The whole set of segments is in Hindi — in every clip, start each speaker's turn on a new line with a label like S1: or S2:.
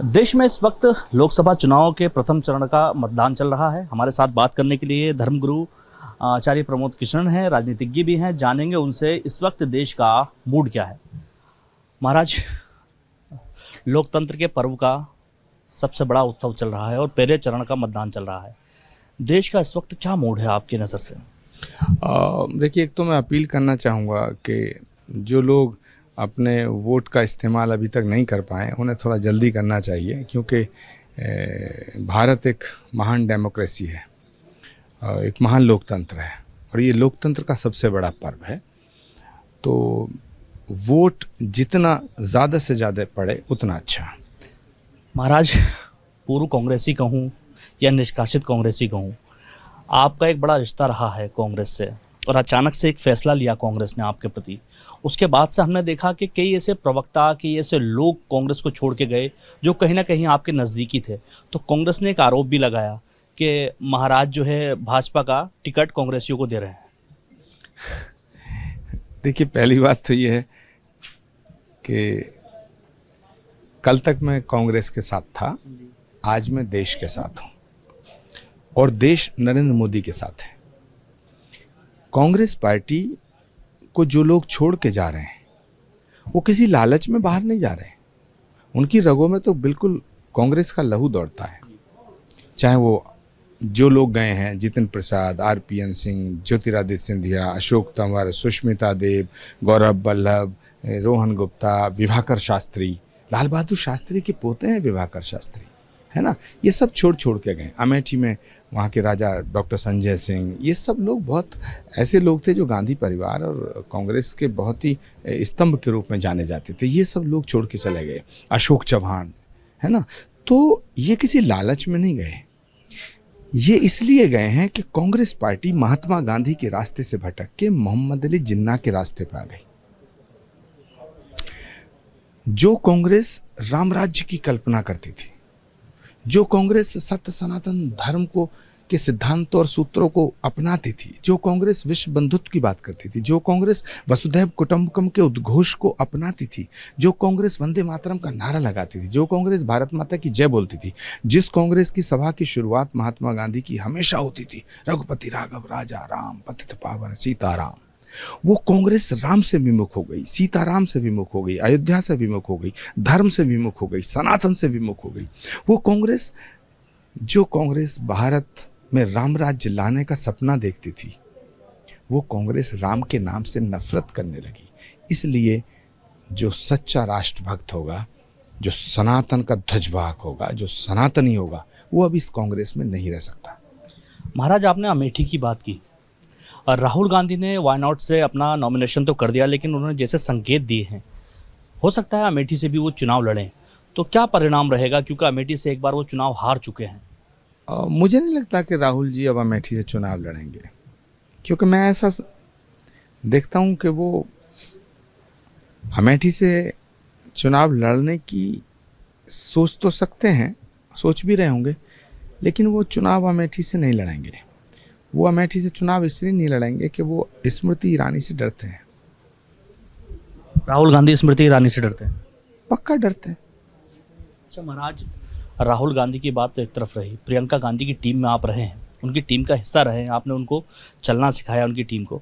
S1: देश में इस वक्त लोकसभा चुनाव के प्रथम चरण का मतदान चल रहा है। हमारे साथ बात करने के लिए धर्मगुरु आचार्य प्रमोद कृष्णन हैं, राजनीतिज्ञ भी हैं। जानेंगे उनसे इस वक्त देश का मूड क्या है। महाराज, लोकतंत्र के पर्व का सबसे बड़ा उत्सव चल रहा है और पहले चरण का मतदान चल रहा है। देश का इस वक्त क्या मूड है आपकी नज़र से?
S2: देखिए, एक तो मैं अपील करना चाहूँगा कि जो लोग अपने वोट का इस्तेमाल अभी तक नहीं कर पाए उन्हें थोड़ा जल्दी करना चाहिए, क्योंकि भारत एक महान डेमोक्रेसी है, एक महान लोकतंत्र है और ये लोकतंत्र का सबसे बड़ा पर्व है। तो वोट जितना ज़्यादा से ज़्यादा पड़े उतना अच्छा।
S1: महाराज, पूर्व कांग्रेसी कहूँ या निष्कासित कांग्रेसी कहूँ, आपका एक बड़ा रिश्ता रहा है कांग्रेस से और अचानक से एक फैसला लिया कांग्रेस ने आपके प्रति। उसके बाद से हमने देखा कि कई ऐसे प्रवक्ता, कई ऐसे लोग कांग्रेस को छोड़ के गए जो कहीं ना कहीं आपके नज़दीकी थे। तो कांग्रेस ने एक आरोप भी लगाया कि महाराज जो है भाजपा का टिकट कांग्रेसियों को दे रहे हैं।
S2: देखिए, पहली बात तो ये है कि कल तक मैं कांग्रेस के साथ था, आज मैं देश के साथ हूँ और देश नरेंद्र मोदी के साथ है। कांग्रेस पार्टी को जो लोग छोड़ के जा रहे हैं वो किसी लालच में बाहर नहीं जा रहे हैं। उनकी रगों में तो बिल्कुल कांग्रेस का लहू दौड़ता है। चाहे वो जो लोग गए हैं, जितिन प्रसाद, आरपीएन सिंह, ज्योतिरादित्य सिंधिया, अशोक तंवर, सुष्मिता देव, गौरव वल्लभ, रोहन गुप्ता, विभाकर शास्त्री, लाल बहादुर शास्त्री के पोते हैं विभाकर शास्त्री, है ना। ये सब छोड़ के गए। अमेठी में वहाँ के राजा डॉक्टर संजय सिंह, ये सब लोग बहुत ऐसे लोग थे जो गांधी परिवार और कांग्रेस के बहुत ही स्तंभ के रूप में जाने जाते थे। ये सब लोग छोड़ के चले गए। अशोक चौहान, है ना। तो ये किसी लालच में नहीं गए, ये इसलिए गए हैं कि कांग्रेस पार्टी महात्मा गांधी के रास्ते से भटक के मोहम्मद अली जिन्ना के रास्ते पर आ गई। जो कांग्रेस राम राज्य की कल्पना करती थी, जो कांग्रेस सत्य सनातन धर्म को के सिद्धांतों और सूत्रों को अपनाती थी, जो कांग्रेस विश्व बंधुत्व की बात करती थी, जो कांग्रेस वसुधैव कुटुंबकम के उद्घोष को अपनाती थी, जो कांग्रेस वंदे मातरम का नारा लगाती थी, जो कांग्रेस भारत माता की जय बोलती थी, जिस कांग्रेस की सभा की शुरुआत महात्मा गांधी की हमेशा होती थी, रघुपति राघव राजा राम पतित पावन सीताराम, वो कांग्रेस राम से विमुख हो गई, सीताराम से विमुख हो गई, अयोध्या से विमुख हो गई, धर्म से विमुख हो गई, सनातन से विमुख हो गई। वो कांग्रेस, जो कांग्रेस भारत में राम राज्य लाने का सपना देखती थी, वो कांग्रेस राम के नाम से नफरत करने लगी। इसलिए जो सच्चा राष्ट्रभक्त होगा, जो सनातन का ध्वजवाहक होगा, जो सनातनी होगा, वो अब इस कांग्रेस में नहीं रह सकता।
S1: महाराज, आपने अमेठी की बात की और राहुल गांधी ने वाई नॉट से अपना नॉमिनेशन तो कर दिया, लेकिन उन्होंने जैसे संकेत दिए हैं, हो सकता है अमेठी से भी वो चुनाव लड़ें। तो क्या परिणाम रहेगा, क्योंकि अमेठी से एक बार वो चुनाव हार चुके हैं?
S2: मुझे नहीं लगता कि राहुल जी अब अमेठी से चुनाव लड़ेंगे, क्योंकि मैं ऐसा देखता हूं कि वो अमेठी से चुनाव लड़ने की सोच तो सकते हैं, सोच भी रहे होंगे, लेकिन वो चुनाव अमेठी से नहीं लड़ेंगे। वो अमेठी से चुनाव इसलिए नहीं लड़ेंगे कि वो स्मृति ईरानी से डरते हैं।
S1: राहुल गांधी स्मृति ईरानी से डरते हैं?
S2: पक्का डरते हैं।
S1: अच्छा महाराज, राहुल गांधी की बात तो एक तरफ रही, प्रियंका गांधी की टीम में आप रहे हैं, उनकी टीम का हिस्सा रहे हैं, आपने उनको चलना सिखाया उनकी टीम को।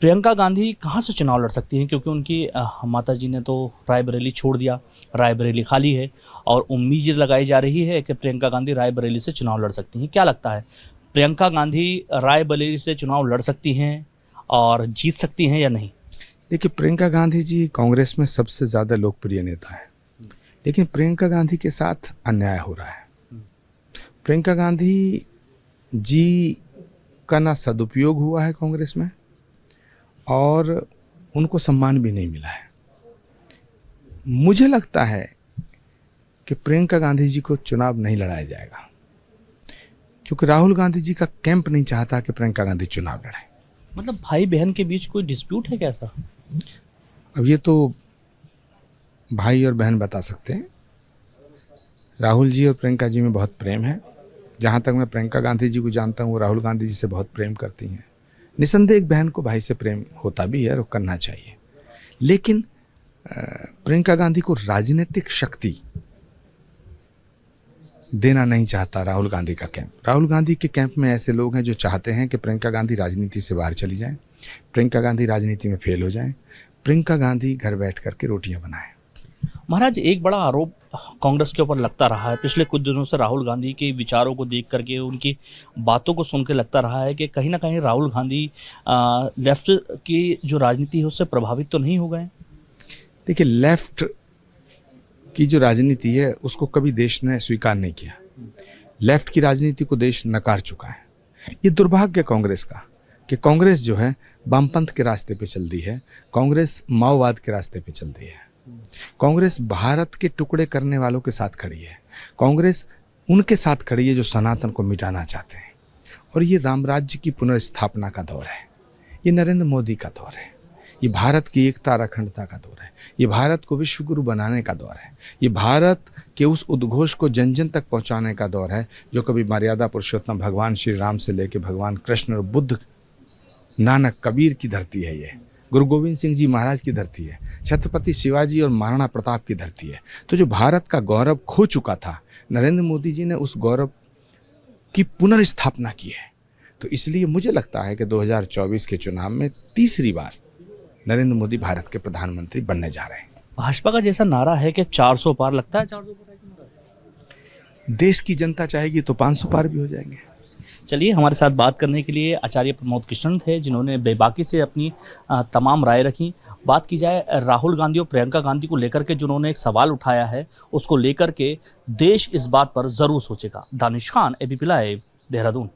S1: प्रियंका गांधी कहाँ से चुनाव लड़ सकती हैं, क्योंकि उनकी माता जी ने तो रायबरेली छोड़ दिया, रायबरेली खाली है और उम्मीद लगाई जा रही है कि प्रियंका गांधी रायबरेली से चुनाव लड़ सकती हैं। क्या लगता है, प्रियंका गांधी रायबरेली से चुनाव लड़ सकती हैं और जीत सकती हैं या नहीं?
S2: देखिए, प्रियंका गांधी जी कांग्रेस में सबसे ज़्यादा लोकप्रिय नेता है, लेकिन प्रियंका गांधी के साथ अन्याय हो रहा है। प्रियंका गांधी जी का ना सदुपयोग हुआ है कांग्रेस में और उनको सम्मान भी नहीं मिला है। मुझे लगता है कि प्रियंका गांधी जी को चुनाव नहीं लड़ाया जाएगा, क्योंकि राहुल गांधी जी का कैंप नहीं चाहता कि प्रियंका गांधी चुनाव लड़े।
S1: मतलब भाई बहन के बीच कोई डिस्प्यूट है क्या ऐसा?
S2: अब ये तो भाई और बहन बता सकते हैं। राहुल जी और प्रियंका जी में बहुत प्रेम है। जहाँ तक मैं प्रियंका गांधी जी को जानता हूँ, वो राहुल गांधी जी से बहुत प्रेम करती हैं। निसंदेह एक बहन को भाई से प्रेम होता भी है और करना चाहिए, लेकिन प्रियंका गांधी को राजनीतिक शक्ति देना नहीं चाहता राहुल गांधी का कैंप। राहुल गांधी के कैंप में ऐसे लोग हैं जो चाहते हैं कि प्रियंका गांधी राजनीति से बाहर चली जाएं, प्रियंका गांधी राजनीति में फेल हो जाएं, प्रियंका गांधी घर बैठ करके रोटियां बनाएं।
S1: महाराज, एक बड़ा आरोप कांग्रेस के ऊपर लगता रहा है पिछले कुछ दिनों से, राहुल गांधी के विचारों को देख करके, उनकी बातों को सुन के लगता रहा है कि कहीं ना कहीं राहुल गांधी लेफ्ट की जो राजनीति है उससे प्रभावित तो नहीं हो गए।
S2: देखिए, लेफ्ट की जो राजनीति है उसको कभी देश ने स्वीकार नहीं किया। लेफ्ट की राजनीति को देश नकार चुका है। ये दुर्भाग्य कांग्रेस का कि कांग्रेस जो है वामपंथ के रास्ते पे चल दी है, कांग्रेस माओवाद के रास्ते पे चल दी है, कांग्रेस भारत के टुकड़े करने वालों के साथ खड़ी है, कांग्रेस उनके साथ खड़ी है जो सनातन को मिटाना चाहते हैं। और ये राम राज्य की पुनर्स्थापना का दौर है, ये नरेंद्र मोदी का दौर है, ये भारत की एकता और अखंडता का दौर है, ये भारत को विश्व गुरु बनाने का दौर है, ये भारत के उस उद्घोष को जन जन तक पहुंचाने का दौर है जो कभी मर्यादा पुरुषोत्तम भगवान श्री राम से लेकर भगवान कृष्ण और बुद्ध, नानक, कबीर की धरती है, ये गुरु गोविंद सिंह जी महाराज की धरती है, छत्रपति शिवाजी और महाराणा प्रताप की धरती है। तो जो भारत का गौरव खो चुका था, नरेंद्र मोदी जी ने उस गौरव की पुनर्स्थापना की है। तो इसलिए मुझे लगता है कि 2024 के चुनाव में तीसरी बार नरेंद्र मोदी भारत के प्रधानमंत्री बनने जा रहे हैं।
S1: भाजपा का जैसा नारा है कि 400 पार, लगता है 400 पार?
S2: देश की जनता चाहेगी तो 500 पार भी हो जाएंगे।
S1: चलिए, हमारे साथ बात करने के लिए आचार्य प्रमोद कृष्णन थे, जिन्होंने बेबाकी से अपनी तमाम राय रखी। बात की जाए राहुल गांधी और प्रियंका गांधी को लेकर के, जिन्होंने एक सवाल उठाया है, उसको लेकर के देश इस बात पर ज़रूर सोचेगा। Danish Khan, ABP live, Dehradun.